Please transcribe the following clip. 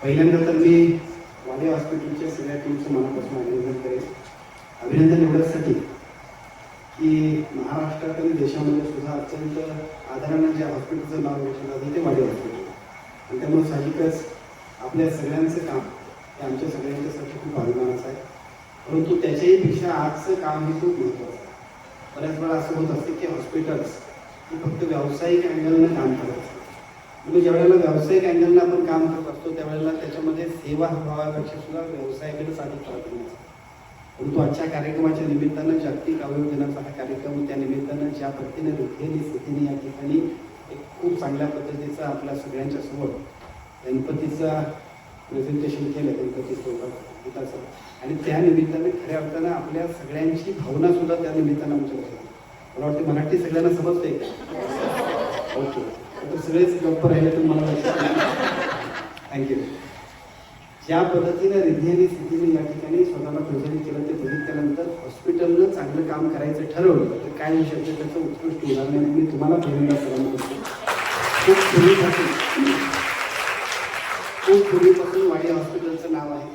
पहिल्यांदा तर मी वाडी हॉस्पिटलच्या सगळ्या टीमचं मनापासून अभिनंदन करेन. अभिनंदन एवढ्यासाठी की महाराष्ट्रात आणि देशामध्ये सुद्धा अत्यंत आदरानं ज्या हॉस्पिटलचं नाव रोशन झालं ते वाडी हॉस्पिटल, आणि त्यामुळे साहजिकच आपल्या सगळ्यांचं काम हे आमच्या सगळ्यांच्यासाठी खूप अभिमानाचं आहे. परंतु त्याच्याही पेक्षा आजचं काम हे खूप महत्त्वाचं आहे. बऱ्याच वेळा असं होत असते की हॉस्पिटल्स हे फक्त व्यावसायिक अँगलनं काम करत असतात. म्हणजे ज्यावेळेला व्यावसायिक अँगलनं आपण काम करत असतो त्यावेळेला त्याच्यामध्ये सेवा भावापेक्षा सुद्धा व्यवसायाकडे अधिक प्राधान्य असतं. परंतु आजच्या कार्यक्रमाच्या निमित्तानं जागतिक अवयव दिनाचा हा कार्यक्रम, त्या निमित्तानं ज्या पद्धतीने रिद्धेने स्थितीने या ठिकाणी एक खूप चांगल्या पद्धतीचं आपल्या सगळ्यांच्या समोर गणपतीचा प्रेझेंटेशन केलं, गणपती गीताचं, आणि त्या निमित्ताने खऱ्या अर्थानं आपल्या सगळ्यांची भावना सुद्धा त्या निमित्तानं आमच्या लक्षात. मला वाटते मराठी सगळ्यांना समजते. ओके, तर सगळेच गप्प राहिले तर मला थँक्यू. ज्या पद्धतीने रिद्धेने स्थितीने या ठिकाणी स्वतःला प्रेझेंट केलं ते बघितल्यानंतर हॉस्पिटलनं चांगलं काम करायचं ठरवलं तर काय होऊ शकतं त्याचं उत्कृष्ट उदाहरण मी तुम्हाला पहिल्यांदा सलाम करतो. खूप पूर्वीपासून वाडी हॉस्पिटलचं नाव आहे.